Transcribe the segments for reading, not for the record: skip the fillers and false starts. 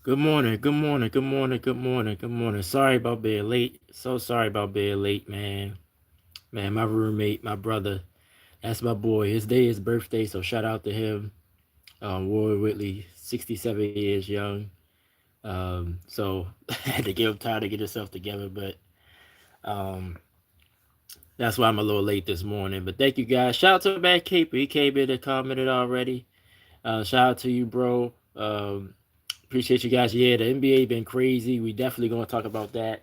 Good morning, good morning, good morning, good morning, good morning. Sorry about being late. So sorry about being late, man. Man, my roommate, my brother, that's my boy. His day is birthday, so shout out to him. Roy Whitley, 67 years young. So I had to give him time to get himself together, but um, that's why I'm a little late this morning. But thank you guys. Shout out to Matt Caper. He came in and commented already. Shout out to you, bro. Appreciate you guys. Yeah, the NBA been crazy. We definitely gonna talk about that.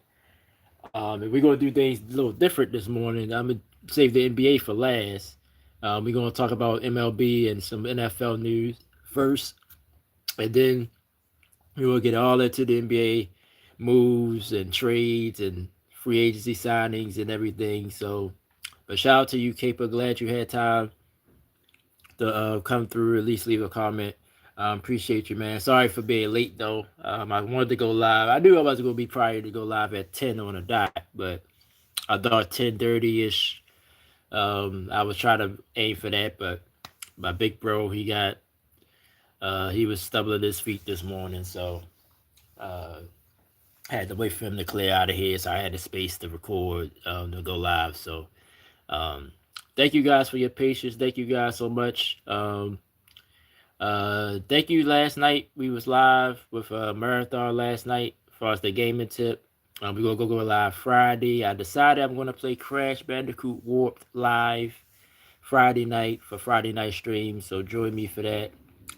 And we're gonna do things a little different this morning. I'm gonna save the NBA for last. We're gonna talk about MLB and some NFL news first, and then we will get all into the NBA moves and trades and free agency signings and everything. So, but shout out to you, Caper. Glad you had time to come through. At least leave a comment. Appreciate you, man. Sorry for being late though. I wanted to go live. I knew I was gonna be prior to go live at 10 on a dot, but I thought 10:30 ish. I was trying to aim for that, but my big bro, he was stumbling his feet this morning, so uh, I had to wait for him to clear out of here, so I had the space to record to go live. So um, thank you guys for your patience. Thank you guys so much. Thank you. Last night we was live with Marathon last night as far as the gaming tip. We're gonna go live Friday. I decided I'm gonna play Crash Bandicoot Warped live Friday night for Friday night stream. So join me for that.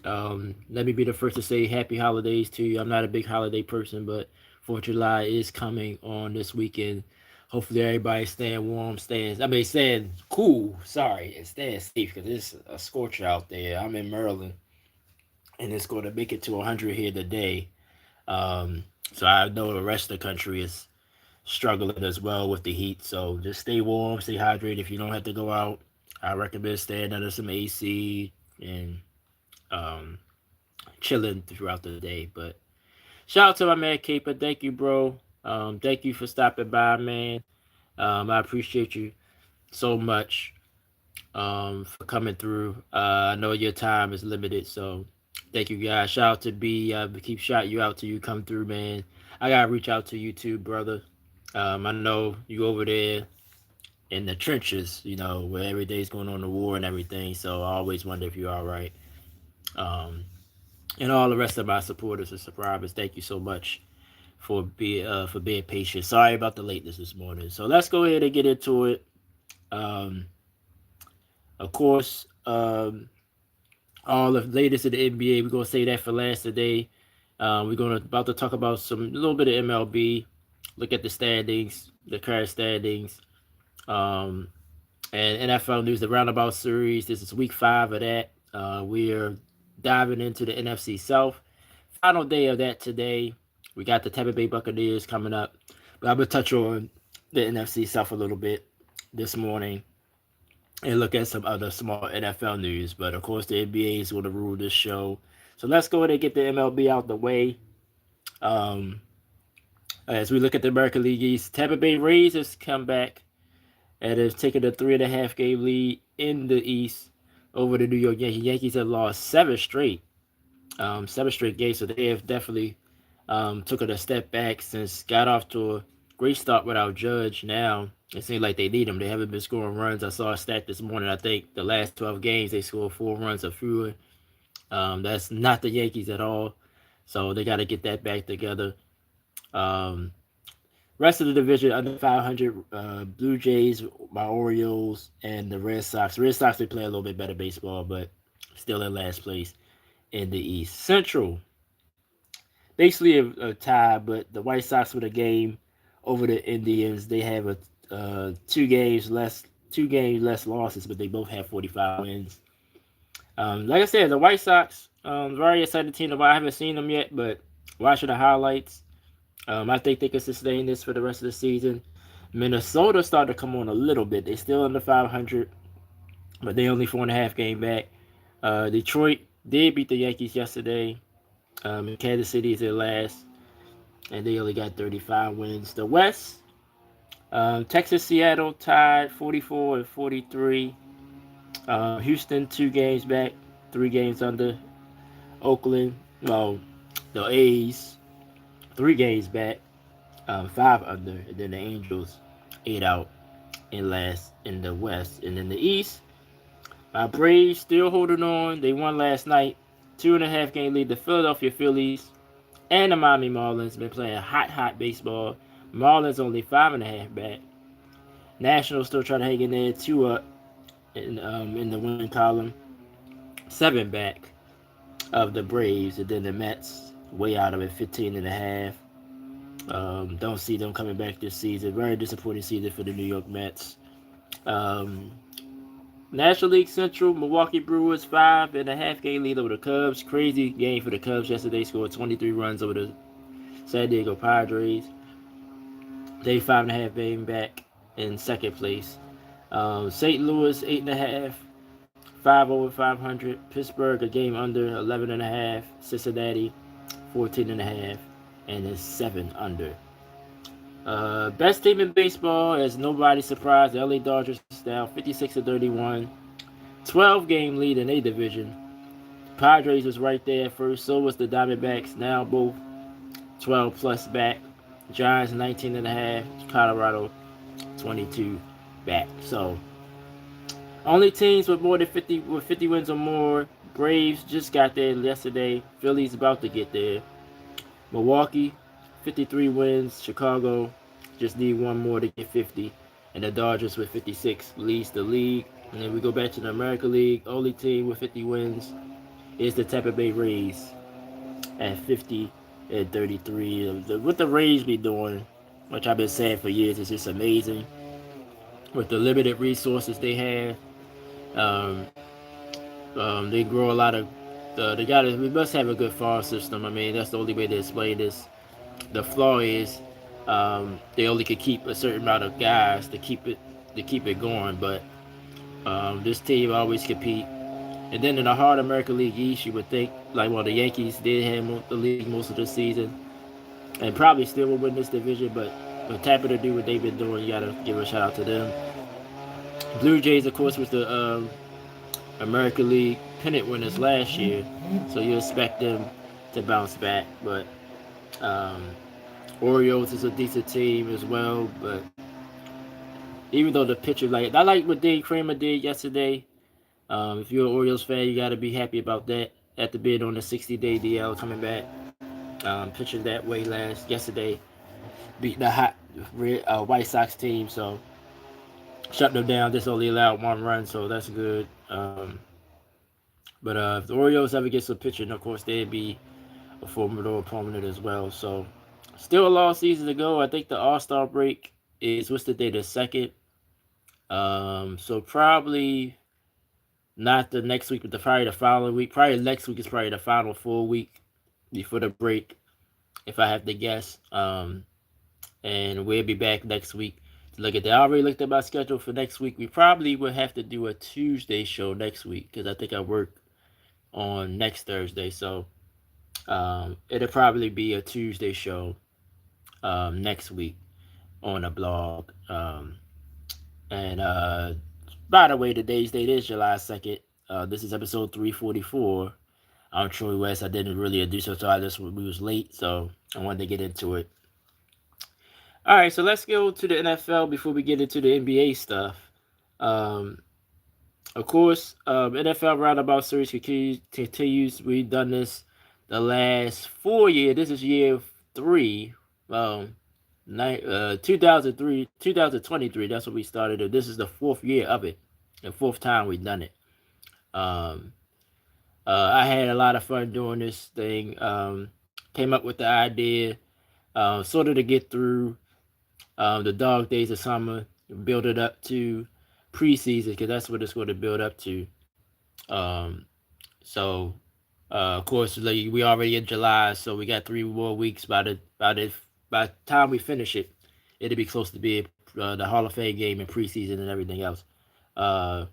Let me be the first to say happy holidays to you. I'm not a big holiday person, but 4th of July is coming on this weekend. Hopefully everybody's staying warm, staying cool. Sorry, and staying safe because it's a scorcher out there. I'm in Maryland, and it's going to make it to 100 here today. So I know the rest of the country is struggling as well with the heat. So just stay warm, stay hydrated. If you don't have to go out, I recommend staying under some AC and um, chilling throughout the day. But shout out to my man Caper. Thank you, bro. Thank you for stopping by, man. I appreciate you so much for coming through. I know your time is limited, so thank you guys. Shout out to B. Keep shouting you out till you come through, man. I gotta reach out to you too, brother. I know you over there in the trenches, where every day's going on the war and everything. So I always wonder if you're all right. Um, and all the rest of my supporters and subscribers, thank you so much for being patient. Sorry about the lateness this morning. So let's go ahead and get into it. Um, of course, all the latest in the NBA. We're gonna say that for last today. We're gonna about to talk about some a little bit of MLB. Look at the standings, the current standings. Um, and NFL news, the roundabout series. This is week 5 of that. We are diving into the NFC South. Final day of that today. We got the Tampa Bay Buccaneers coming up, but I'm gonna touch on the NFC South a little bit this morning and look at some other small NFL news. But of course, the NBA is going to rule this show. So let's go ahead and get the MLB out the way. Um, as we look at the American League East, Tampa Bay Rays has come back and has taken a 3.5 game lead in the East over the New York Yankees. Yankees have lost seven straight games, so they have definitely took it a step back since got off to a great start without Judge. Now it seems like they need him. They haven't been scoring runs. I saw a stat this morning. I think the last 12 games they scored 4 runs or fewer. That's not the Yankees at all. So they got to get that back together. Um, Rest of the division under 500, Blue Jays, my Orioles, and the Red Sox. Red Sox they play a little bit better baseball, but still in last place in the East. Central, basically a tie, but the White Sox with a game over the Indians. They have a 2 games less losses, but they both have 45 wins. Like I said, the White Sox, very excited team. I haven't seen them yet, but watching the highlights, I think they can sustain this for the rest of the season. Minnesota started to come on a little bit. They're still under 500, but they only 4.5 game back. Detroit did beat the Yankees yesterday. Kansas City is their last, and they only got 35 wins. The West, Texas, Seattle tied 44 and 43. Houston 2 games back, 3 games under. Oakland, well, The A's 3 games back, 5 under, and then the Angels 8 out in last in the West, and in the East, Braves still holding on. They won last night, 2.5 game lead. The Philadelphia Phillies and the Miami Marlins been playing hot baseball. Marlins only 5.5 back. Nationals still trying to hang in there, 2 up in the win column, 7 back of the Braves, and then the Mets way out of it, 15.5. Don't see them coming back this season. Very disappointing season for the New York Mets. Um, National League Central, Milwaukee Brewers 5.5 game lead over the Cubs. Crazy game for the Cubs yesterday. Scored 23 runs over the San Diego Padres. They 5.5 game back in second place. St. Louis 8.5, 5 over 500. Pittsburgh a game under, 11.5. Cincinnati 14.5, and is 7 under. Best team in baseball, as nobody surprised, the LA Dodgers is down 56-31, 12 game lead in a division. Padres was right there at first, so was the Diamondbacks, now both 12 plus back. Giants 19.5, Colorado 22 back. So only teams with more than 50 wins or more. Braves just got there yesterday. Philly's about to get there. Milwaukee 53 wins. Chicago just need one more to get 50. And the Dodgers with 56 leads the league. And then we go back to the American League. Only team with 50 wins is the Tampa Bay Rays at 50-33. What the Rays be doing, which I've been saying for years, is just amazing. With the limited resources they have, um, they grow a lot of. We must have a good farm system. I mean, that's the only way to explain this. The flaw is they only could keep a certain amount of guys to keep it going. But this team always compete. And then in the hard American League East, you would think like, well, the Yankees did have the league most of the season, and probably still will win this division. But with Tampa to do what they've been doing, you gotta give a shout out to them. Blue Jays, of course, was the American League pennant winners last year, so you expect them to bounce back. But um, Orioles is a decent team as well. But even though the pitcher, I like what Dave Kramer did yesterday. If you're an Orioles fan, you got to be happy about that. After being on the 60-day DL, coming back, pitching that way yesterday, beating the hot White Sox team. So shut them down. Just only allowed 1 run, so that's good. But if the Orioles ever get some pitching, of course they'd be a formidable opponent as well. So still a long season to go. I think the All-Star break is what's the day? The second. So probably not the next week, but probably the following week. Probably next week is probably the final full week before the break, if I have to guess. And we'll be back next week to look at that. I already looked at my schedule for next week. We probably will have to do a Tuesday show next week because I think I work on next Thursday. So it'll probably be a Tuesday show next week on a blog. And by the way, today's date is July 2nd. This is episode 344. I'm Troy West. I didn't really introduce it, so we was late, so I wanted to get into it. All right, so let's go to the NFL before we get into the NBA stuff. Of course, NFL Roundabout Series continues. We've done this the last 4 years. This is year 3. 2003, 2023. That's what we started. This is the 4th year of it. The 4th time we've done it. I had a lot of fun doing this thing. Came up with the idea, sort of to get through the dog days of summer, build it up to preseason, because that's what it's going to build up to. So, of course, we already in July, so we got 3 more weeks. By the time we finish it, it'll be close to being the Hall of Fame game and preseason and everything else. But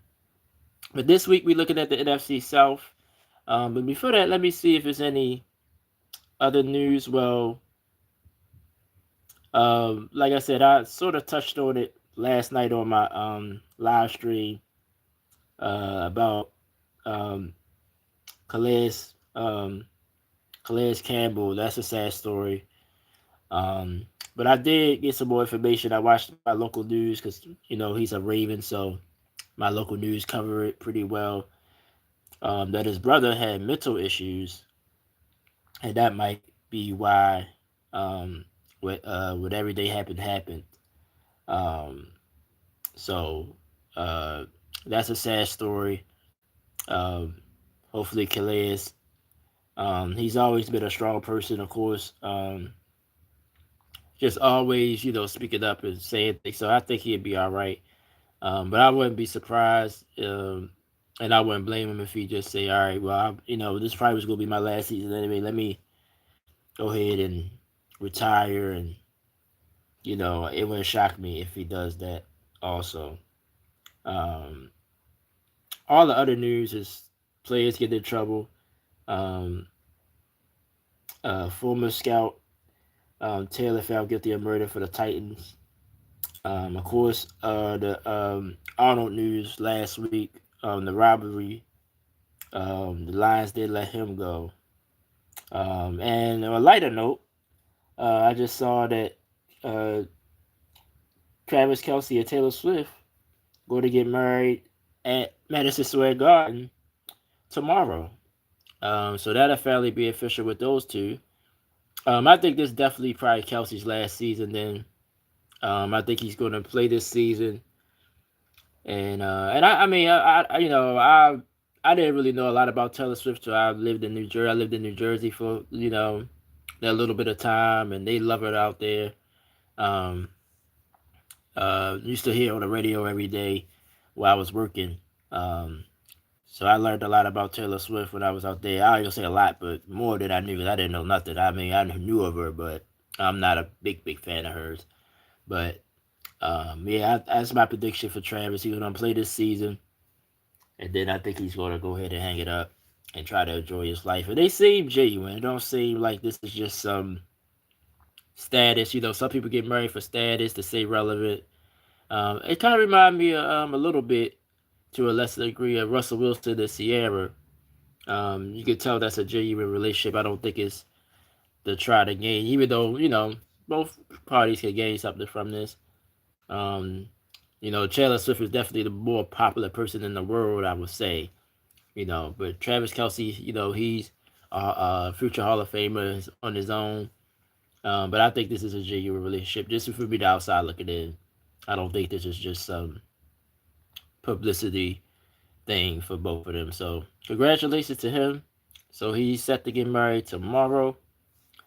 this week we're looking at the NFC South. But before that, let me see if there's any other news. Well, like I said, I sort of touched on it last night on my live stream Calais Calais Campbell, that's a sad story. Um, but I did get some more information. I watched my local news because he's a Raven, so my local news cover it pretty well. That his brother had mental issues, and that might be why what everyday happened. Um, so uh, that's a sad story. Um, hopefully, Calais. He's always been a strong person, of course. Just always, speaking up and saying things. So I think he'd be all right. But I wouldn't be surprised, and I wouldn't blame him if he just say, "All right, well, this probably was gonna be my last season anyway. Let me go ahead and retire." And it wouldn't shock me if he does that. Also, um, all the other news is players get in trouble. Um, Former scout Taylor found guilty of murder for the Titans. Of course, the Arnold news last week, the robbery. The Lions did let him go. And on a lighter note, I just saw that uh, Travis Kelsey and Taylor Swift going to get married at Madison Square Garden tomorrow. So that'll finally be official with those two. I think this definitely probably Kelsey's last season. Then I think he's going to play this season. And I mean I didn't really know a lot about Taylor Swift. So I lived in New Jersey. I lived in New Jersey for that little bit of time, and they love it out there. Um, Used to hear on the radio every day while I was working. Um, so I learned a lot about Taylor Swift when I was out there. I don't even say a lot, but more than I knew. 'Cause I didn't know nothing. I mean, I knew of her, but I'm not a big fan of hers. But yeah, that's my prediction for Travis. He's gonna play this season, and then I think he's gonna go ahead and hang it up and try to enjoy his life. And they seem genuine. It don't seem like this is just some status. Some people get married for status to stay relevant. It kind of reminded me a little bit, to a lesser degree, of Russell Wilson and Sierra. You can tell that's a genuine relationship. I don't think it's to try to gain, even though both parties can gain something from this. Um, Taylor Swift is definitely the more popular person in the world, I would say. But Travis Kelsey, he's a future Hall of Famer on his own. But I think this is a genuine relationship. Just for me, the outside looking in, I don't think this is just some publicity thing for both of them. So congratulations to him. So he's set to get married tomorrow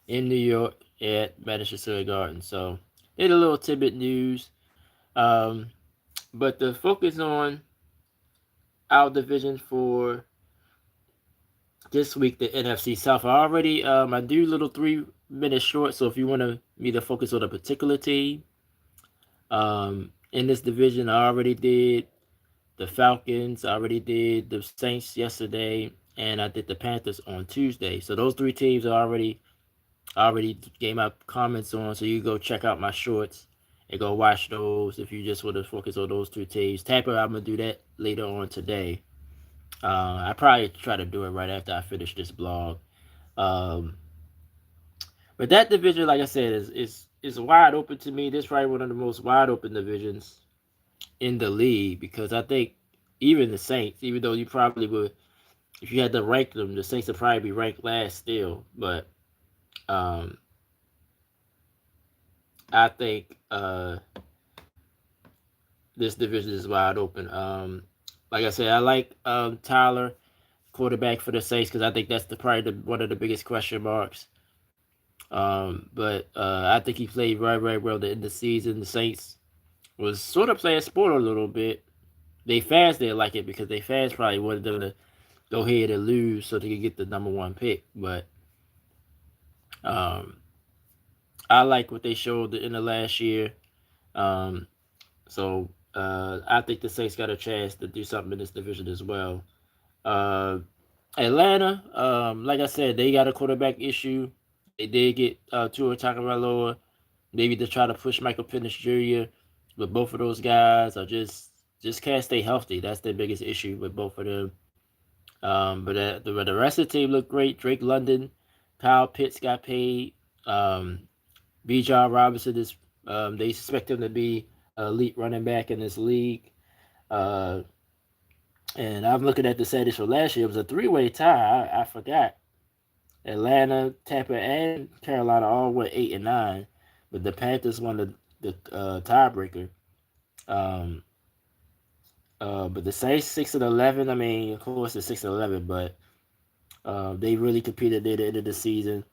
in New York at Madison Square Garden. So it's a little tidbit news. Um, but the focus on our division for this week, the NFC South. I do little 3 minutes short. So if you want me to focus on a particular team in this division, I already did the Falcons. I already did the Saints yesterday, and I did the Panthers on Tuesday. So those 3 teams are already gave my comments on. So you go check out my shorts and go watch those if you just want to focus on those 2 teams. Tampa, I'm gonna do that later on today. I probably try to do it right after I finish this blog. Um, but that division, like I said, is wide open to me. This is probably one of the most wide open divisions in the league, because I think even the Saints, even though you probably would, if you had to rank them, the Saints would probably be ranked last still. But um, I think this division is wide open. Like I said, I like Tyler, quarterback for the Saints, because I think that's probably one of the biggest question marks. But I think he played very, very well in the season. The Saints was sort of playing sport a little bit. They fans didn't like it because they fans probably wanted them to go ahead and lose so they could get the #1 pick. But um, I like what they showed in the last year. Um, so I think the Saints got a chance to do something in this division as well. Uh, Atlanta, like I said, they got a quarterback issue. They did get Tua Tagovailoa, maybe to try to push Michael Penix Jr. But both of those guys are just can't stay healthy. That's their biggest issue with both of them. But the rest of the team looked great. Drake London Kyle Pitts got paid. Bijan Robinson is they expect him to be an elite running back in this league. Uh, and I'm looking at the standings for last year. It was a three-way tie. I forgot. Atlanta, Tampa, and Carolina all went 8-9, but the Panthers won the tiebreaker. Um, but the Saints 6-11. I mean, of course, it's 6-11, but they really competed near the end of the season.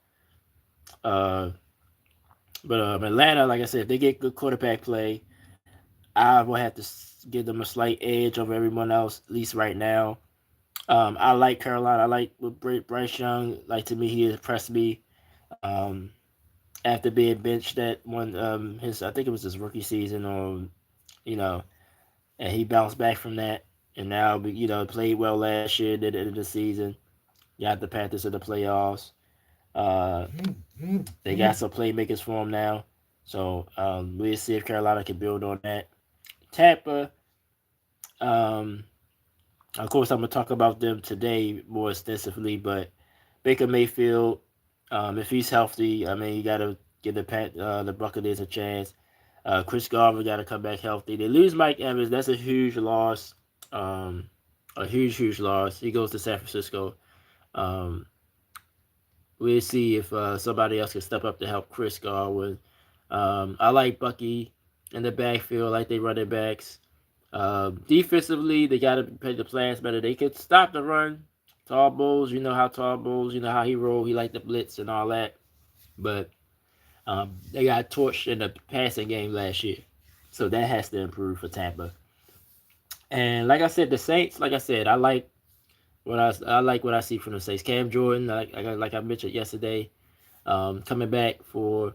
Uh, but Atlanta, like I said, if they get good quarterback play, I will have to give them a slight edge over everyone else, at least right now. I like Carolina. I like with Bryce Young. Like to me, he impressed me. Um, After being benched that one, his I think it was his rookie season, or you know, and he bounced back from that, and now played well last year. Did it in the season. Got the Panthers in the playoffs. Uh, they got some playmakers for him now. So we'll see if Carolina can build on that. Tampa, um, of course, I'm gonna talk about them today more extensively, but Baker Mayfield, if he's healthy, I mean, you gotta give the Buccaneers a chance. Chris Garver got to come back healthy. They lose Mike Evans. That's a huge loss. Um, a huge loss. He goes to San Francisco. Um, we'll see if somebody else can step up to help Chris Godwin. I like Bucky in the backfield. I like they running backs. Defensively, they got to play the plans better. They could stop the run. Tall Bowles, you know how he rolled. He liked the blitz and all that. But they got torched in the passing game last year. So that has to improve for Tampa. And like I said, the Saints, like I said, I like what I see from the Saints. Cam Jordan, like I mentioned yesterday, coming back for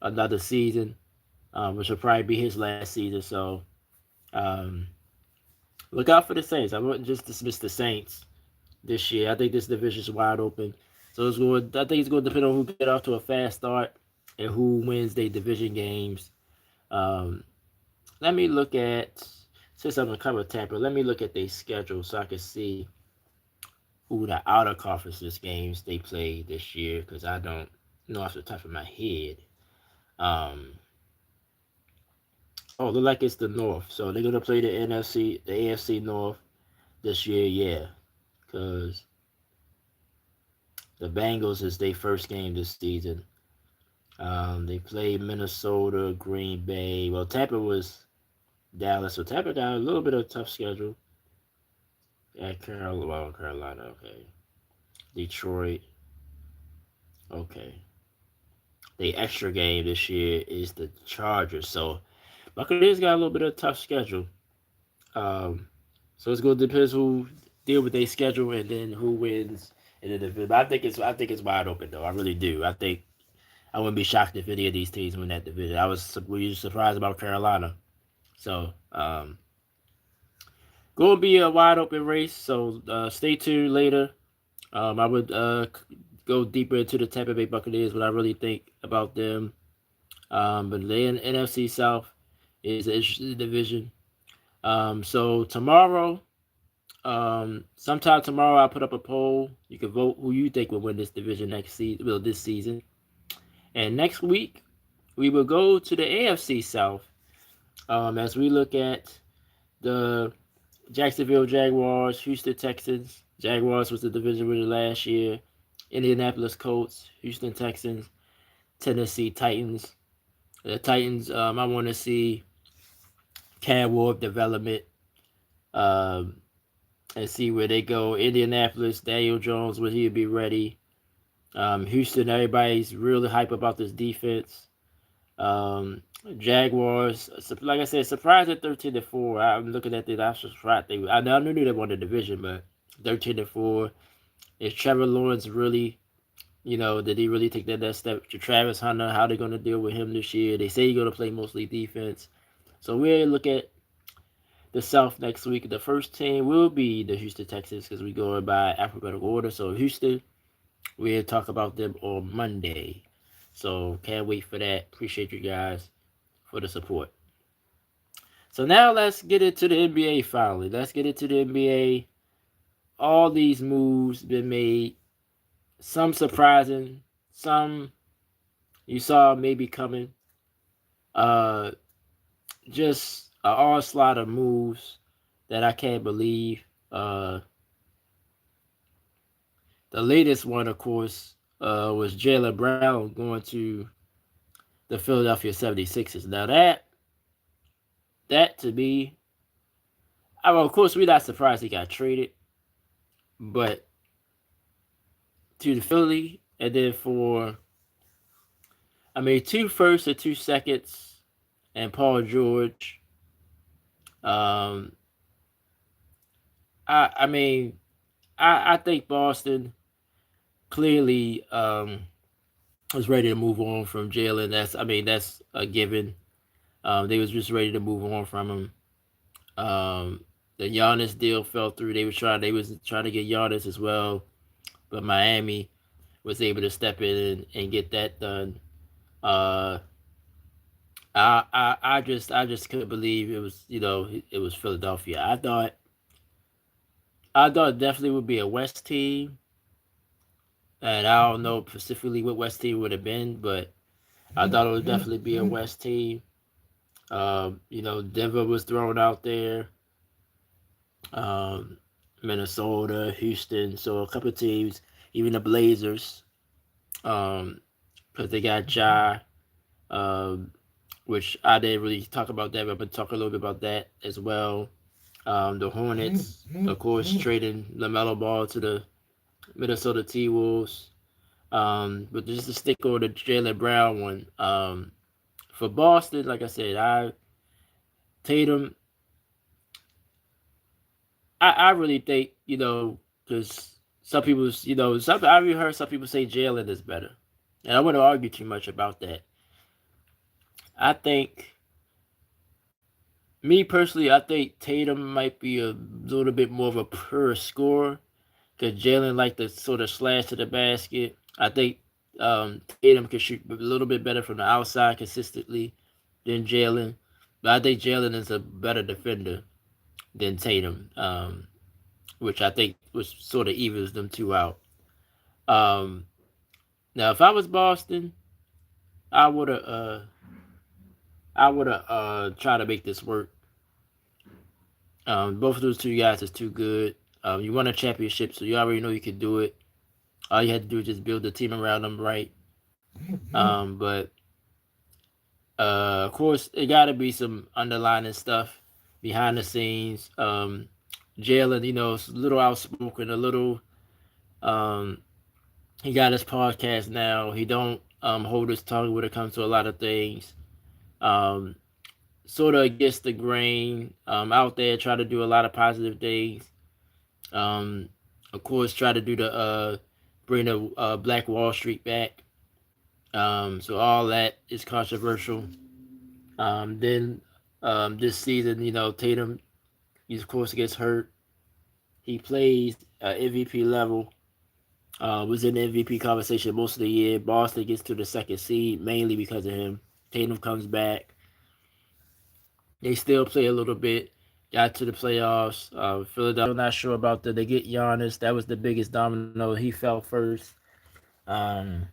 another season, which will probably be his last season. So um, look out for the Saints. I wouldn't just dismiss the Saints this year. I think this division is wide open. So I think it's going to depend on who get off to a fast start and who wins their division games. Um, Let me look at, since I'm going to cover Tampa, let me look at their schedule so I can see who the outer conferences games they played this year, because I don't know off the top of my head. Oh, look like it's the North. So they're going to play the AFC North this year, yeah. Because the Bengals is their first game this season. They played Minnesota, Green Bay. Well, Tampa was Dallas, so Tampa got a little bit of a tough schedule. At Carolina, okay. Detroit, okay. The extra game this year is the Chargers, so Buccaneers got a little bit of a tough schedule. Um, so it's going to depend who deal with their schedule and then who wins in the division. But I think it's wide open though. I really do. I think I wouldn't be shocked if any of these teams win that division. I was really surprised about Carolina. So going to be a wide open race. So stay tuned later. I would go deeper into the Tampa Bay Buccaneers, what I really think about them. But the NFC South is an interesting division. So tomorrow, sometime tomorrow, I'll put up a poll. You can vote who you think will win this division next season. Well, this season. And next week, we will go to the AFC South as we look at the Jacksonville Jaguars, Houston Texans. Jaguars was the division winner last year. Indianapolis Colts, Houston Texans, Tennessee Titans. The Titans, I want to see Cam Ward development um, and see where they go. Indianapolis, Daniel Jones, will he be ready? Houston, everybody's really hype about this defense. Jaguars, like I said, surprised at 13-4. I'm looking at it. I'm surprised I knew they won the division, but 13-4. Is Trevor Lawrence really, did he really take that next step to Travis Hunter? How they going to deal with him this year? They say he's going to play mostly defense. So we'll look at the South next week. The first team will be the Houston Texans because we go by alphabetical order. So Houston, we'll talk about them on Monday. So can't wait for that. Appreciate you guys for the support. So now let's get into the NBA finally. Let's get into the NBA. All these moves been made. some surprising, some you saw maybe coming. Uh, just an onslaught of moves that I can't believe. The latest one, of course, was Jaylen Brown going to the Philadelphia 76ers. Now that to me, well, of course, we're not surprised he got traded, but to the Philly, and then for, I mean, two firsts and 2 seconds, and Paul George. Um, I mean, I think Boston clearly was ready to move on from Jalen. That's a given. They was just ready to move on from him. Um, the Giannis deal fell through. They was trying to get Giannis as well, but Miami was able to step in and get that done. Uh, I just couldn't believe it was it was Philadelphia. I thought it definitely would be a West team, and I don't know specifically what West team would have been, but I thought it would definitely be a West team. Denver was thrown out there, um, Minnesota, Houston, so a couple of teams, even the Blazers, um, because they got Ja, um, which I didn't really talk about that, but I'm gonna talk a little bit about that as well. The Hornets, of course, trading LaMelo Ball to the Minnesota T Wolves. But just to stick on the Jaylen Brown one, for Boston, like I said, Tatum, I really think because some people some I really heard some people say Jalen is better, and I wouldn't argue too much about that. I think me personally, I think Tatum might be a little bit more of a pure scorer because Jalen like to sort of slash to the basket. I think Tatum can shoot a little bit better from the outside consistently than Jalen, but I think Jalen is a better defender than Tatum, which I think was sort of evens them two out. Um, Now, if I was Boston, I would have tried to make this work. Both of those two guys is too good. You won a championship, so you already know you can do it. All you had to do is just build the team around them right. But of course, it got to be some underlying stuff behind the scenes. Jalen, is a little outspoken, a little. Um, he got his podcast now. He don't hold his tongue when it comes to a lot of things. Um, Sort of against the grain. Out there, try to do a lot of positive things. Um, of course, try to do the bring the Black Wall Street back. So all that is controversial. Then this season, Tatum, he of course gets hurt. He plays MVP level. Was in the MVP conversation most of the year. Boston gets to the second seed mainly because of him. Tatum comes back. They still play a little bit. Got to the playoffs. Philadelphia, not sure about that. They get Giannis. That was the biggest domino. He fell first. Um,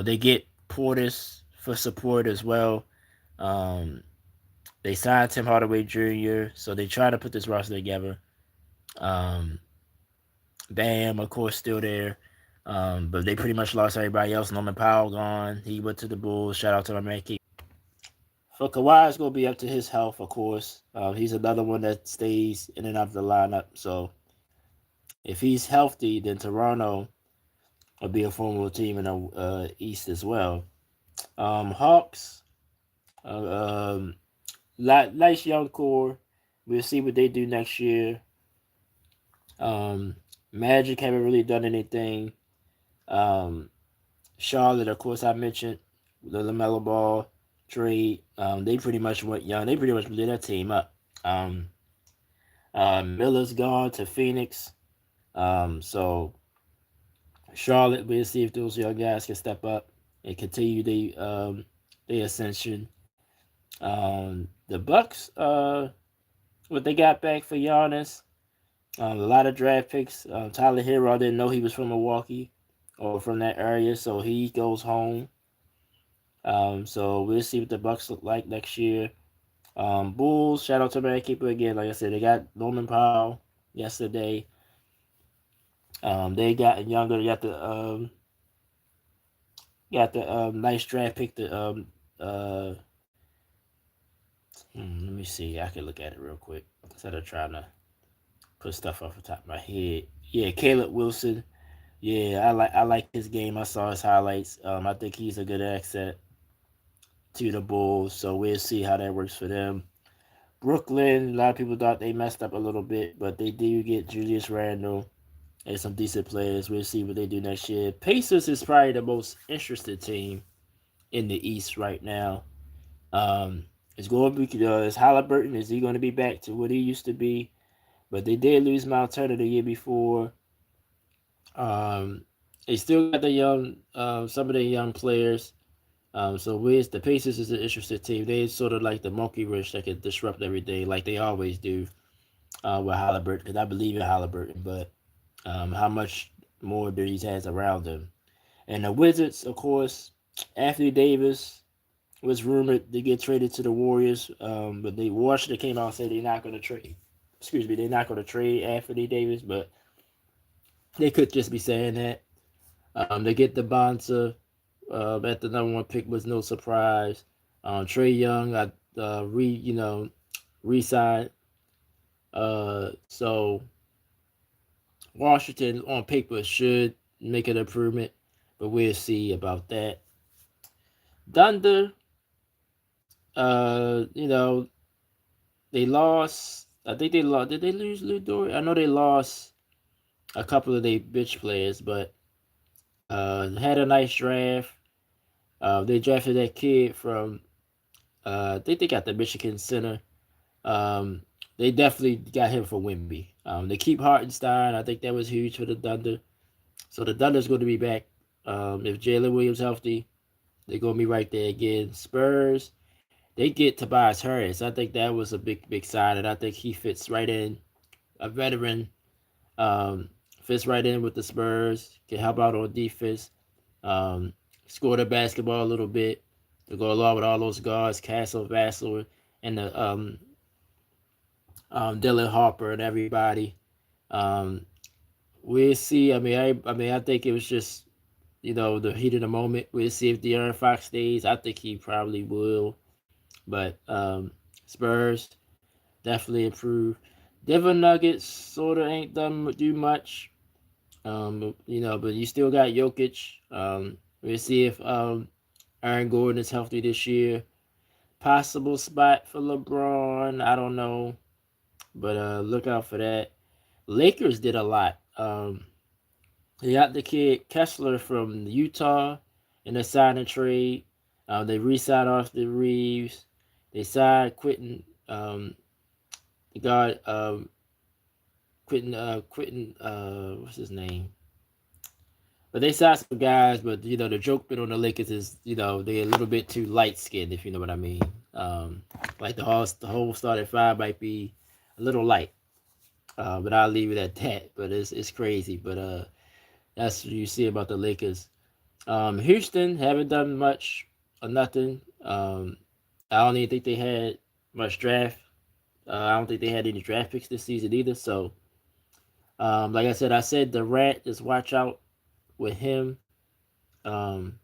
they get Portis for support as well. Um, they signed Tim Hardaway Jr., so they try to put this roster together. Um, Bam, of course, still there. But they pretty much lost everybody else. Norman Powell gone. He went to the Bulls. Shout out to my man K. For Kawhi, it's going to be up to his health, of course. He's another one that stays in and out of the lineup. So if he's healthy, then Toronto will be a formidable team in the East as well. Hawks, uh, nice young core. We'll see what they do next year. Magic haven't really done anything. Um, Charlotte, of course, I mentioned the LaMelo Ball trade. They pretty much went young. They pretty much blew their team up. Miller's gone to Phoenix. So Charlotte, we'll see if those young guys can step up and continue the ascension. The Bucks, what they got back for Giannis, A lot of draft picks. Tyler Hero, I didn't know he was from Milwaukee or from that area, so he goes home. So we'll see what the Bucks look like next year. Bulls, shout out to man keeper again. Like I said, they got Norman Powell yesterday. They got younger. Got the nice draft pick. Uh, Let me see. I can look at it real quick instead of trying to put stuff off the top of my head. Yeah, Caleb Wilson. Yeah, I like his game. I saw his highlights. I think he's a good asset to the Bulls. So we'll see how that works for them. Brooklyn. A lot of people thought they messed up a little bit, but they do get Julius Randle and some decent players. We'll see what they do next year. Pacers is probably the most interested team in the East right now. Um, it's going to be is Halliburton. Is he going to be back to what he used to be? But they did lose Mount Turner the year before. Um, they still got some of the young players. So Wiz, the Pacers is an interesting team. They sort of like the monkey wrench that can disrupt everything, like they always do with Halliburton. Because I believe in Halliburton, but how much more do he has around him? And the Wizards, of course, Anthony Davis was rumored to get traded to the Warriors, but Washington came out and said they're not going to trade. Excuse me, they're not going to trade Anthony Davis, but they could just be saying that. They get the Bonza at the number one pick was no surprise. Trey Young got re-signed. So Washington on paper should make an improvement, but we'll see about that. Thunder, you know, they lost. I think they lost. Did they lose Lou Dort? I know they lost a couple of their bitch players, but had a nice draft. They drafted that kid from. I think they got the Michigan center. Um, they definitely got him for Wimby. They keep Hartenstein. I think that was huge for the Thunder. So the Thunder's going to be back. If Jalen Williams healthy, they're going to be right there again. Spurs, they get Tobias Harris. I think that was a big sign, and I think he fits right in. A veteran um, fits right in with the Spurs. Can help out on defense. Um, Score the basketball a little bit to go along with all those guards, Castle, Vassell, and the Dylan Harper and everybody. Um, we'll see. I think it was just the heat of the moment. We'll see if De'Aaron Fox stays. I think he probably will, but Spurs definitely improve. Denver Nuggets sort of ain't done do much. But you still got Jokic. We'll see if Aaron Gordon is healthy this year. Possible spot for LeBron. I don't know, but look out for that. Lakers did a lot. They got the kid Kessler from Utah in a sign and trade. They re-signed Austin Reeves. They signed Quentin, the guard, what's his name? But they signed some guys, but the joke bit on the Lakers is they're a little bit too light skinned, if you know what I mean. Like the whole starting five might be a little light, but I'll leave it at that. But it's crazy. But that's what you see about the Lakers. Houston haven't done much or nothing. I don't even think they had much draft. I don't think they had any draft picks this season either. So, like I said Durant, just watch out with him. Um,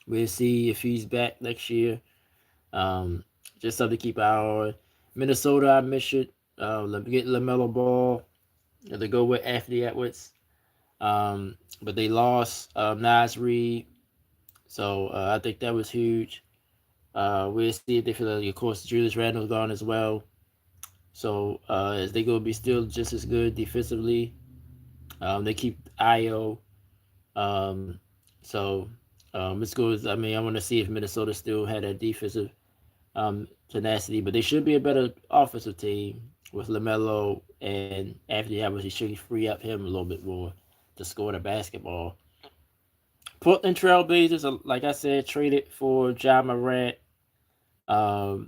we'll see if he's back next year. Just something to keep an eye on. Minnesota, I miss it. Get LaMelo Ball. To go with Anthony Edwards. But they lost Nas Reed. So I think that was huge. We'll see if they feel like, of course, Julius Randle's gone as well. So is they going to be still just as good defensively? They keep Io. So it's good. I want to see if Minnesota still had that defensive tenacity, but they should be a better offensive team with LaMelo and Anthony Edwards. He should free up him a little bit more to score the basketball. Portland Trailblazers, like I said, traded for Ja Morant. So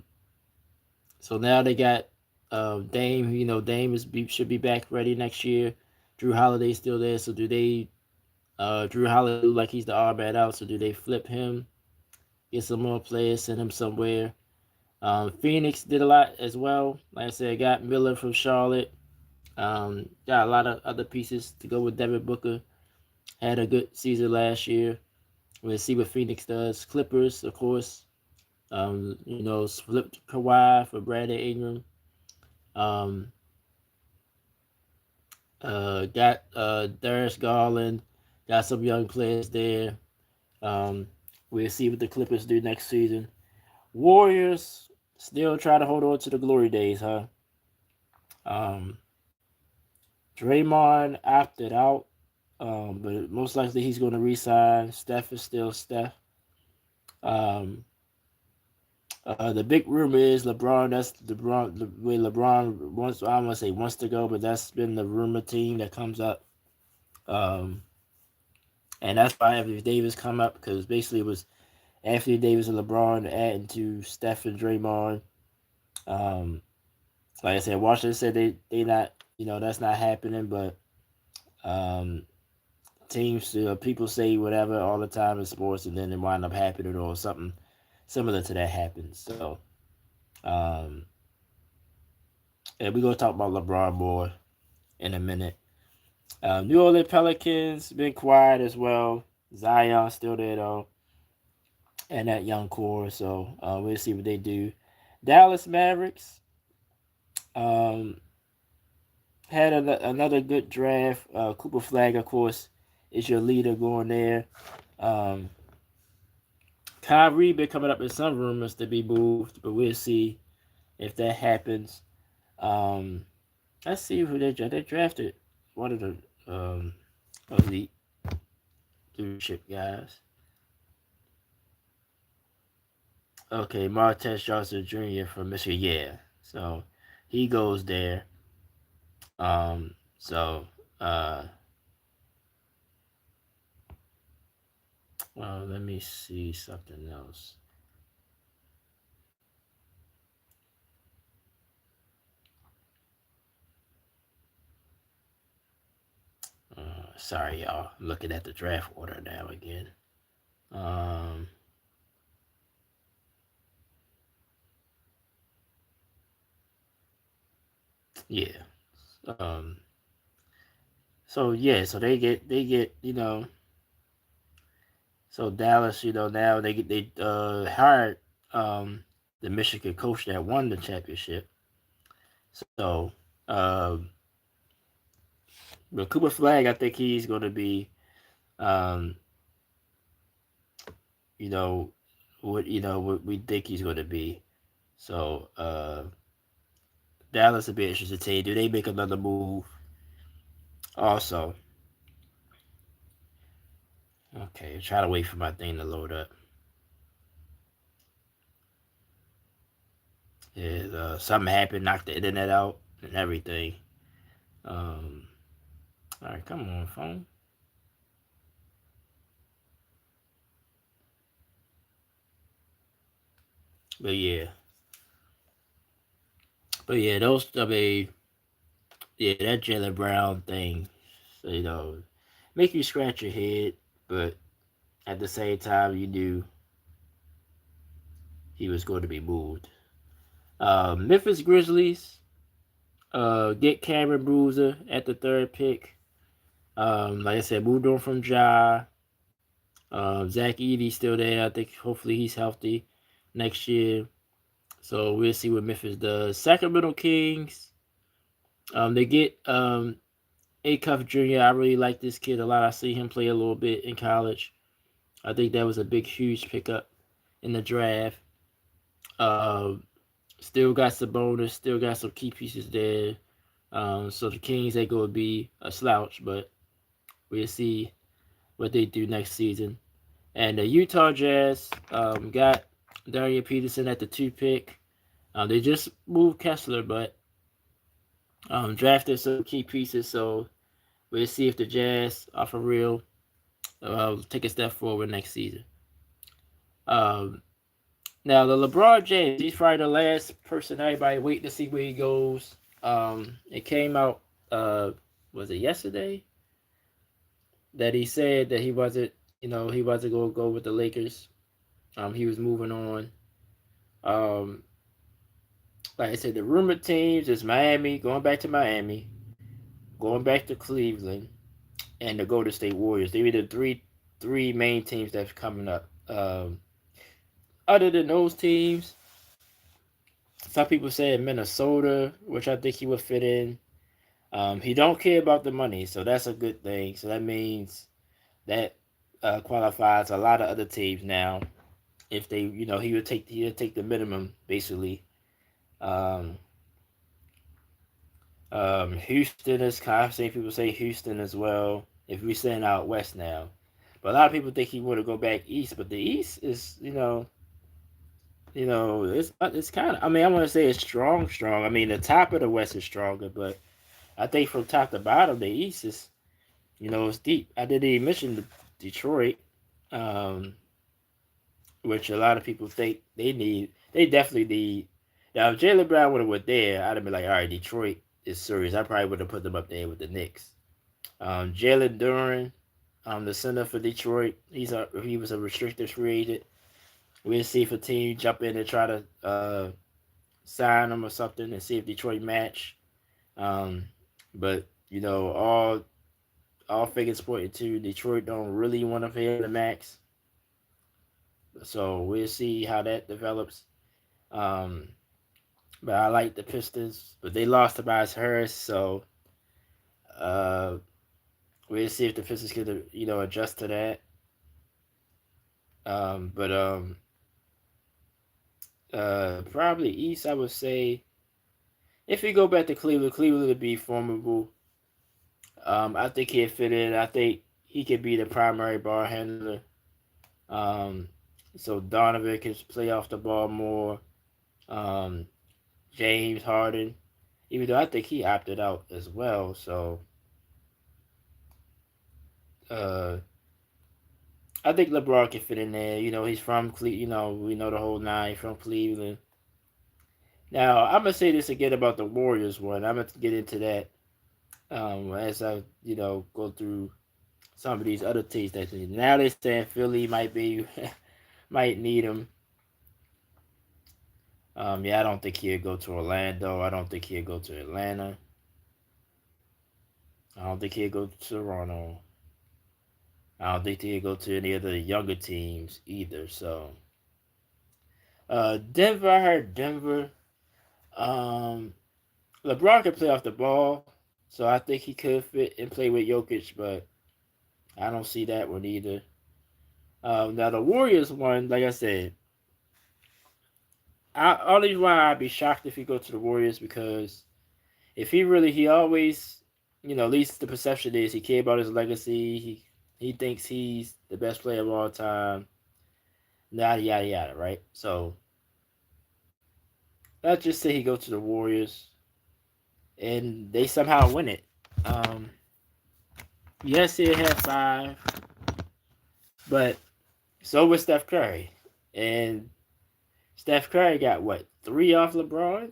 now they got Dame, Dame should be back ready next year. Drew Holiday's still there, so do they? Drew Holiday look like he's the odd man out, so do they flip him? Get some more players, send him somewhere. Phoenix did a lot as well. Like I said, got Miller from Charlotte. Got a lot of other pieces to go with Devin Booker. Had a good season last year. We'll see what Phoenix does. Clippers, of course. Flipped Kawhi for Brandon Ingram. Um, got Darius Garland. Got some young players there. Um, we'll see what the Clippers do next season. Warriors still try to hold on to the glory days, huh? Um, Draymond opted out, but most likely he's going to resign. Steph is still Steph. Um, the big rumor is LeBron. That's LeBron. The way LeBron wants. I don't want to say wants to go, but that's been the rumor team that comes up. Um, and that's why Anthony Davis come up because basically it was Anthony Davis and LeBron adding to Steph and Draymond. Um, like I said, Washington said they not that's not happening, but um, teams people say whatever all the time in sports, and then it wind up happening or something similar to that happens. So, um, and we're gonna talk about LeBron more in a minute. New Orleans Pelicans been quiet as well. Zion still there though, and that young core. So we'll see what they do. Dallas Mavericks um, had another good draft. Cooper Flag, of course, is your leader going there. Um, Kyrie been coming up in some rumors to be moved, but we'll see if that happens. Um, let's see who they drafted. One of the elite leadership guys. Okay, Martez Johnson Jr. from Michigan. Yeah, so he goes there. So well, let me see something else. Sorry, y'all. I'm looking at the draft order now again. Um, yeah. Um, so yeah, so they get so Dallas, now they hired the Michigan coach that won the championship. So um, but Cooper Flag, I think he's going to be um, you know what we think he's going to be. So Dallas will be interested to see, do they make another move? Also, okay, try to wait for my thing to load up. Yeah, something happened, knocked the internet out and everything. Um, all right, come on, phone. But yeah, those that Jalen Brown thing, so, make you scratch your head, but at the same time, you knew he was going to be moved. Memphis Grizzlies get Cameron Bruiser at the third pick. Like I said, moved on from Ja. Zach Edey's still there. I think hopefully he's healthy next year. So we'll see what Memphis does. Sacramento Kings. They get Acuff Jr. I really like this kid a lot. I see him play a little bit in college. I think that was a big, huge pickup in the draft. Uh, Still got some bonus. Still got some key pieces there. So the Kings ain't gonna be a slouch, but we'll see what they do next season. And the Utah Jazz got Darian Peterson at the 2 pick. They just moved Kessler, but drafted some key pieces. So we'll see if the Jazz are for real. Take a step forward next season. Um, Now the LeBron James, he's probably the last person everybody wait to see where he goes. It came out, uh, was it yesterday that he said that he wasn't, he wasn't gonna go with the Lakers. He was moving on. Um, like I said, the rumored teams is Miami, going back to Miami, going back to Cleveland, and the Golden State Warriors. They were the three main teams that's coming up. Other than those teams, some people said Minnesota, which I think he would fit in. He don't care about the money, so that's a good thing. So that means that qualifies a lot of other teams now. If they, he would take the minimum basically. Um, Houston is kind of same people say Houston as well. If we're saying out west now, but a lot of people think he want to go back east. But the east is, it's kind of. I mean, I want to say it's strong, strong. I mean, the top of the west is stronger, but I think from top to bottom, the east is, it's deep. I didn't even mention Detroit, um, which a lot of people think they need. They definitely need. Now, if Jalen Brown would have went there, I'd have been like, all right, Detroit is serious. I probably would have put them up there with the Knicks. Jalen Duran, the center for Detroit, he was a restricted free agent. We'll see if a team jump in and try to sign him or something and see if Detroit match. Um, but all figures pointing to Detroit don't really want to pay him the max. So we'll see how that develops. Um, but I like the Pistons, but they lost Tobias Harris, so uh, we'll see if the Pistons can adjust to that. But probably East, I would say. If you go back to Cleveland, Cleveland would be formidable. I think he'd fit in. I think he could be the primary ball handler. Um, so Donovan can play off the ball more. Um, James Harden, even though I think he opted out as well. So uh, I think LeBron can fit in there. He's from Cleveland. We know the whole nine from Cleveland. Now I'm gonna say this again about the Warriors one. I'm gonna get into that as I go through some of these other teams that now they're saying Philly might be might need him. Yeah, I don't think he'll go to Orlando. I don't think he'll go to Atlanta. I don't think he'll go to Toronto. I don't think he'll go to any of the younger teams either. So, Denver, I heard Denver. Um, LeBron can play off the ball, so I think he could fit and play with Jokic, but I don't see that one either. Now the Warriors one, like I said, only why I'd be shocked if he go to the Warriors because if he always, at least the perception is he care about his legacy. He thinks he's the best player of all time. Yada yada yada, right? So let's just say he go to the Warriors and they somehow win it. Um, yes, he had five, but so was Steph Curry, and Steph Curry got what, three off LeBron.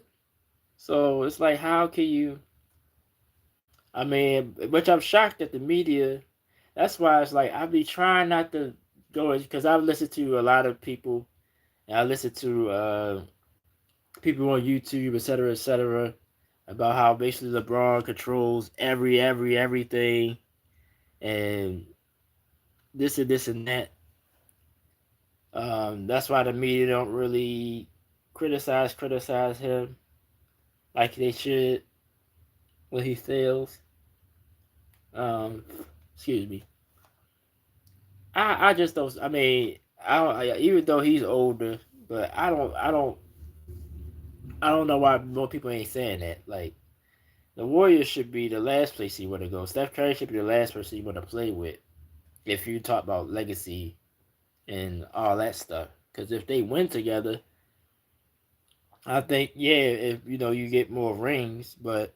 So it's like, how can you? I mean, which I'm shocked at the media. That's why it's like I be trying not to go because I've listened to a lot of people. And I listen to people on YouTube, etc., about how basically LeBron controls everything, and this and that. That's why the media don't really criticize him like they should when he fails. Um, excuse me. I just don't. I mean, I don't. Even though he's older, but I don't know why more people ain't saying that. Like the Warriors should be the last place you want to go. Steph Curry should be the last person you want to play with if you talk about legacy and all that stuff. Because if they win together, I think if you get more rings, but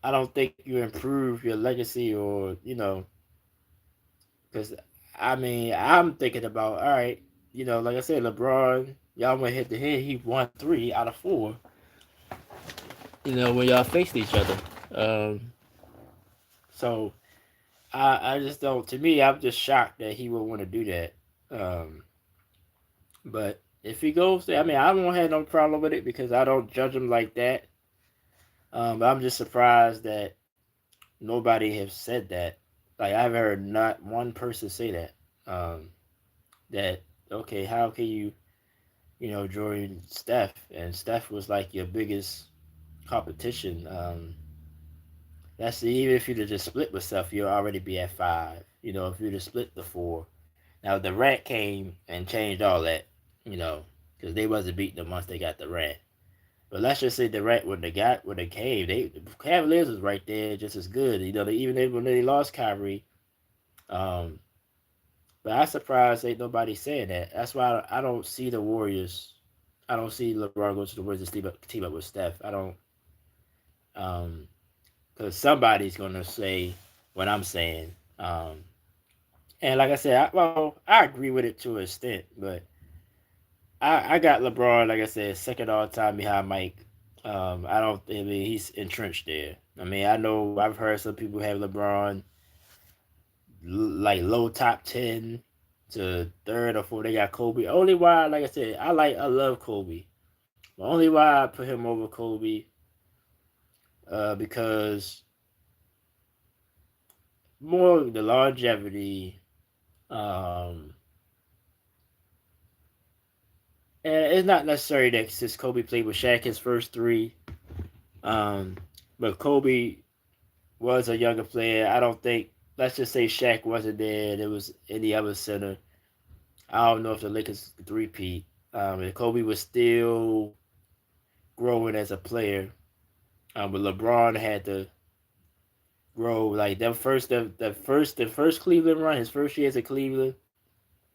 I don't think you improve your legacy or because I mean I'm thinking about all right, like I said, LeBron. y'all went head to head. He won 3 out of 4. When y'all faced each other. So I just don't. To me, I'm just shocked that he would want to do that. Um, but if he goes there, I mean, I won't have no problem with it because I don't judge him like that. But I'm just surprised that nobody has said that. Like I've heard not one person say that. Um, that okay, how can you join Steph? And Steph was like your biggest competition. Even if you'd have just split with Steph, you'll already be at 5. If you'd have split the 4. Now the Rat came and changed all that. You know, because they wasn't beating them once they got the Rat. But let's just say the Rat when they came, the Cavaliers was right there just as good. When they lost Kyrie, um, but I'm surprised ain't nobody saying that. That's why I don't see the Warriors. I don't see LeBron go to the Warriors to team up with Steph. I don't, um, because somebody's gonna say what I'm saying. And like I said, I agree with it to an extent, but I got LeBron, like I said, second all time behind Mike. I don't. I mean, he's entrenched there. I mean, I know I've heard some people have LeBron like low top 10 to third or fourth. They got Kobe. Only why, like I said, I love Kobe. The only why I put him over Kobe, because more the longevity. Um, and it's not necessary that since Kobe played with Shaq his first 3, um, but Kobe was a younger player. I don't think. Let's just say Shaq wasn't there. There was any other center. I don't know if the Lakers three-peat. And Kobe was still growing as a player. But LeBron had to grow like the first Cleveland run. His first years at Cleveland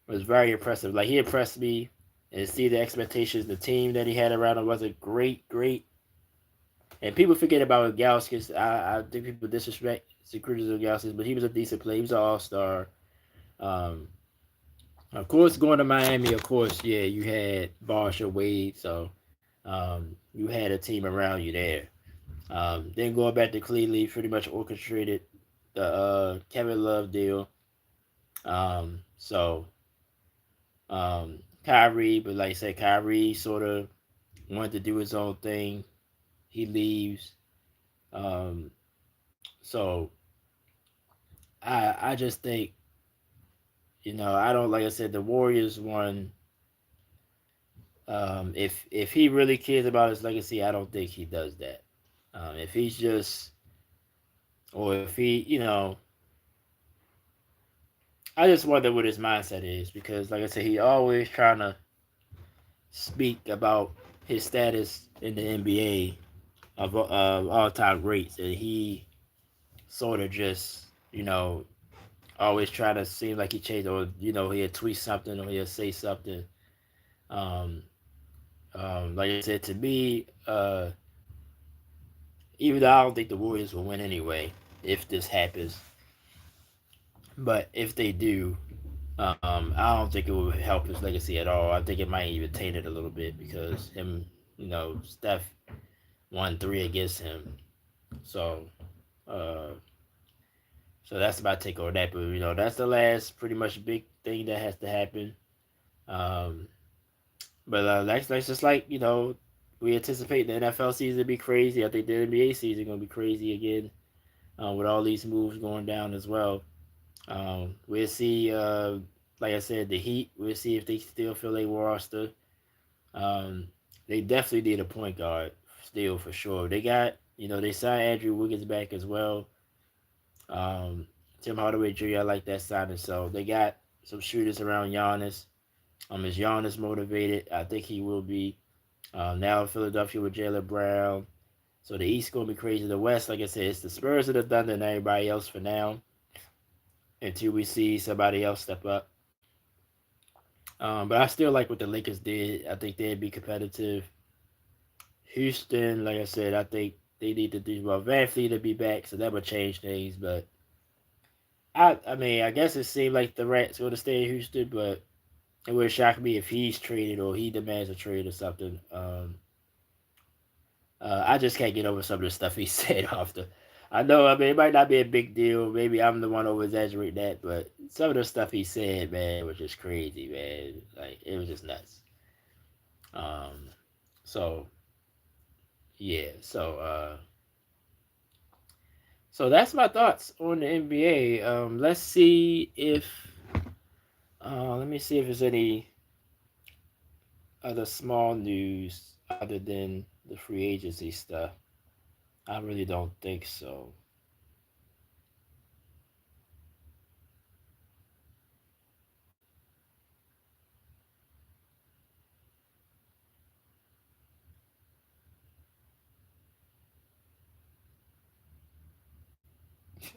was very impressive. Like he impressed me, and see the expectations, the team that he had around him was a great. And people forget about Gauskas. I think people disrespect Securities of Gauskas, but he was a decent player. He was an all star. Um, of course, going to Miami, of course, yeah, you had Marshall Wade, so you had a team around you there. Then going back to Cleveland, pretty much orchestrated the Kevin Love deal. So Kyrie, but like I said, Kyrie sort of wanted to do his own thing. He leaves. Um, so I just think I don't, like I said, the Warriors won. If he really cares about his legacy, I don't think he does that. If he's just, or if he, I just wonder what his mindset is because, like I said, he always trying to speak about his status in the NBA of all time greats, and he sort of just, always try to seem like he changed, or he'll tweet something or he'll say something. Um, like I said, to me, even though I don't think the Warriors will win anyway, if this happens, but if they do, I don't think it will help his legacy at all. I think it might even taint it a little bit because Steph won 3 against him. So, uh, so that's my take on that. But that's the last pretty much big thing that has to happen. Um, but that's just like we anticipate the NFL season to be crazy. I think the NBA season gonna be crazy again, with all these moves going down as well. We'll see. Like I said, the Heat. We'll see if they still fill a roster. Um, they definitely need a point guard still for sure. They signed Andrew Wiggins back as well. Um, Tim Hardaway Jr. I like that signing. So they got some shooters around Giannis. Is Giannis motivated? I think he will be. Now in Philadelphia with Jalen Brown. So the East gonna be crazy. The West, like I said, it's the Spurs and the Thunder and everybody else for now until we see somebody else step up. But I still like what the Lakers did. I think they'd be competitive. Houston, like I said, I think they need to do well. Van Fleet to be back, so that would change things. But I mean, I guess it seemed like the Rats going to stay in Houston, but it would shock me if he's traded or he demands a trade or something. I just can't get over some of the stuff he said off the. I know, I mean, it might not be a big deal. Maybe I'm the one over exaggerating that, but some of the stuff he said, man, was just crazy, man. Like it was just nuts. Um, so yeah, so that's my thoughts on the NBA. Let's see if let me see if there's any other small news other than the free agency stuff. I really don't think so.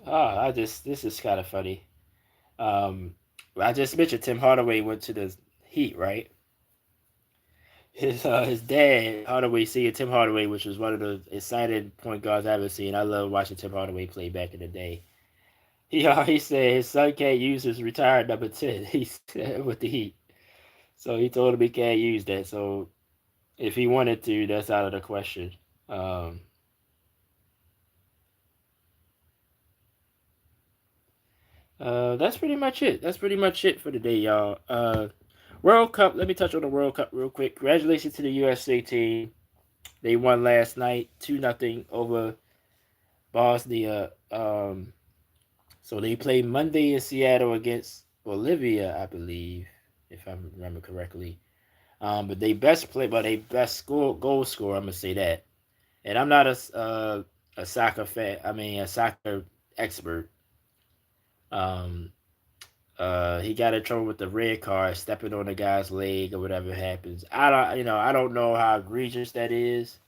I just this is kind of funny. Um, I just mentioned Tim Hardaway went to the Heat, right? His dad Hardaway seeing Tim Hardaway, which was one of the excited point guards I've ever seen. I love watching Tim Hardaway play back in the day. He said his son can't use his retired number 10. He said with the Heat, so he told him he can't use that. So if he wanted to, that's out of the question. Um, that's pretty much it. That's pretty much it for today, y'all. World Cup. Let me touch on the World Cup real quick. Congratulations to the USA team. They won last night, 2-0 over Bosnia. So they played Monday in Seattle against Bolivia, I believe, if I remember correctly. But they best goal scorer. I'm gonna say that. And I'm not a soccer fan. I mean, a soccer expert. Um, he got in trouble with the red card, stepping on the guy's leg or whatever happens. I don't know how egregious that is.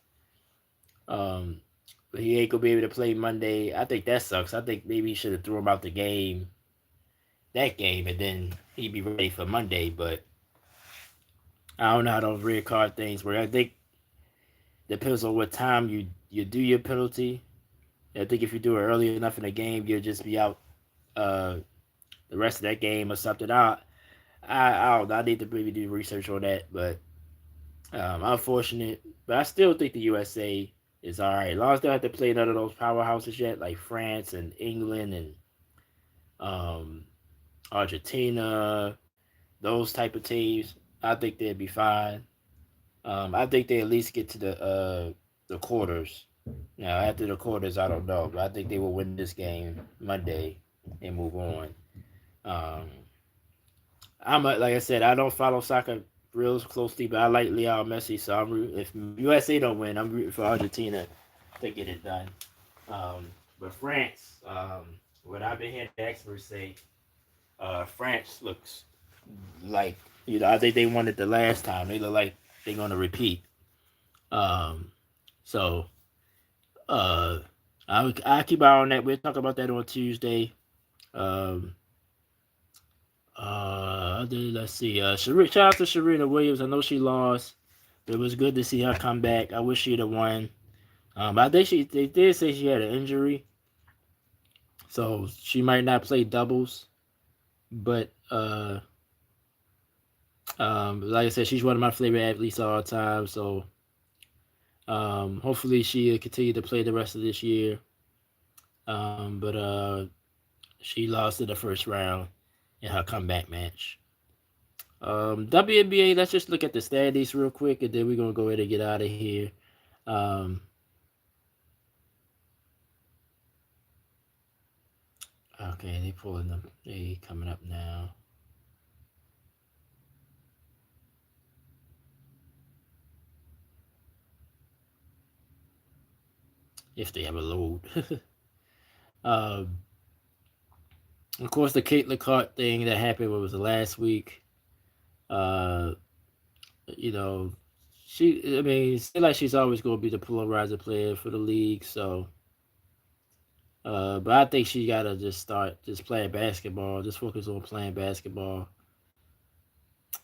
Um, but he ain't gonna be able to play Monday. I think that sucks. I think maybe he should have threw him out the game that game, and then he'd be ready for Monday. But I don't know how those red card things work. I think depends on what time you do your penalty. I think if you do it early enough in the game, you'll just be out uh, the rest of that game or something. I don't know. I need to maybe do research on that, but unfortunate. But I still think the USA is all right. As long as they don't have to play none of those powerhouses yet, like France and England and um, Argentina, those type of teams, I think they'd be fine. I think they at least get to the quarters. Now after the quarters, I don't know, but I think they will win this game Monday and move on. Um, like I said, I don't follow soccer real closely, but I like Lionel Messi, so if USA don't win, I'm rooting for Argentina to get it done. But France, what I've been hearing the experts say, France looks like I think they won it the last time. They look like they're gonna repeat. Um, so uh, I keep eye on that. We'll talk about that on Tuesday. Um, let's see. Shout out to Serena Williams. I know she lost, but it was good to see her come back. I wish she'd have won. I think they did say she had an injury, so she might not play doubles. But like I said, she's one of my favorite athletes of all time. So hopefully she'll continue to play the rest of this year. But she lost in the first round in her comeback match. WNBA, let's just look at the standings real quick, and then we're gonna go ahead and get out of here. Um, okay, they pulling them. They coming up now. If they ever load. um, of course, the Caitlin Clark thing that happened was the last week. Uh, you know, I mean, it seems like she's always going to be the polarizer player for the league. So, but I think she got to just start just playing basketball, just focus on playing basketball.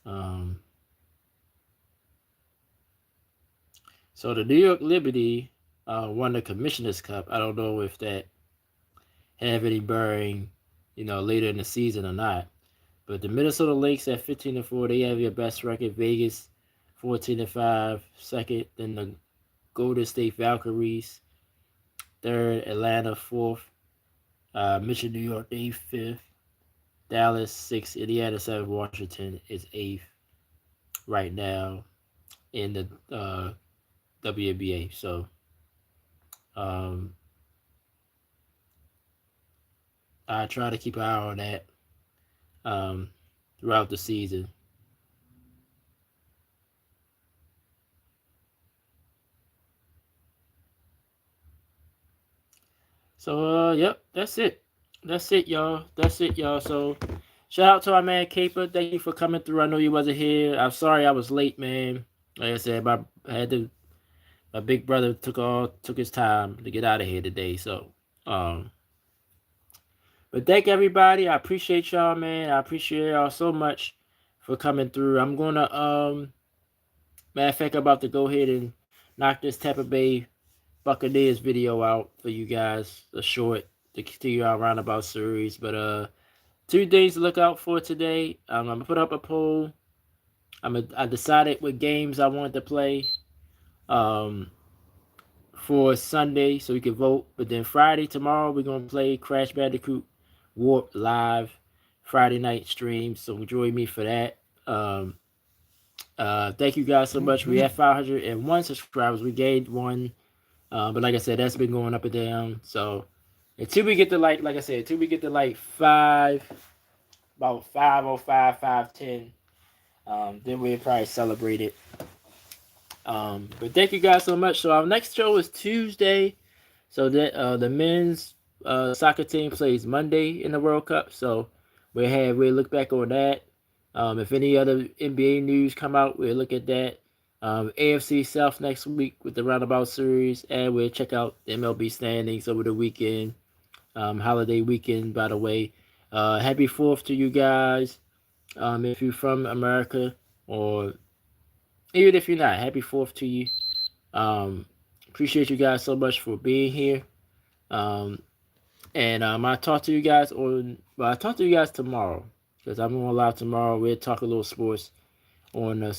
Um, so the New York Liberty won the Commissioner's Cup. I don't know if that have any bearing, later in the season or not. But the Minnesota Lynx at 15-4, they have your best record. Vegas 14-5, second. Then the Golden State Valkyries, third. Atlanta fourth. Mission New York, they fifth. Dallas sixth. Indiana seventh. Washington is eighth right now in the WNBA. So um, I try to keep an eye on that um, throughout the season. So yep, that's it. That's it, y'all. That's it, y'all. So shout out to our man Caper. Thank you for coming through. I know you wasn't here. I'm sorry I was late, man. Like I said, my big brother took his time to get out of here today. So um but thank everybody. I appreciate y'all, man. I appreciate y'all so much for coming through. I'm gonna matter of fact, I'm about to go ahead and knock this Tampa Bay Buccaneers video out for you guys. A short to continue our roundabout series. But 2 days to look out for today. I'm gonna put up a poll. I decided what games I wanted to play for Sunday, so we can vote. But then Friday, tomorrow, we're gonna play Crash Bandicoot Warp live Friday night stream. So join me for that. Thank you guys so much. We have 501 subscribers. We gained one, but like I said, that's been going up and down. So until we get to like I said, until we get to like about 505, 510, then we'll probably celebrate it. But thank you guys so much. So our next show is Tuesday. So that the men's soccer team plays Monday in the World Cup. So we'll look back on that. If any other NBA news come out, we'll look at that. AFC South next week with the roundabout series, and we'll check out the MLB standings over the weekend. Holiday weekend, by the way. Happy 4th to you guys. If you're from America, or even if you're not, happy 4th to you. Appreciate you guys so much for being here. And I'll talk to you guys tomorrow, because I'm going live tomorrow. We'll talk a little sports on the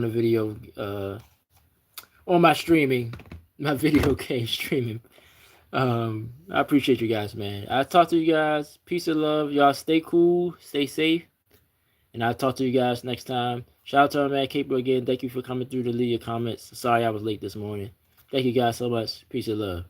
video on my streaming, my video game streaming. I appreciate you guys, man. I'll talk to you guys. Peace and love. Y'all stay cool, stay safe, and I'll talk to you guys next time. Shout out to our man Caper again. Thank you for coming through to leave your comments. Sorry I was late this morning. Thank you guys so much. Peace and love.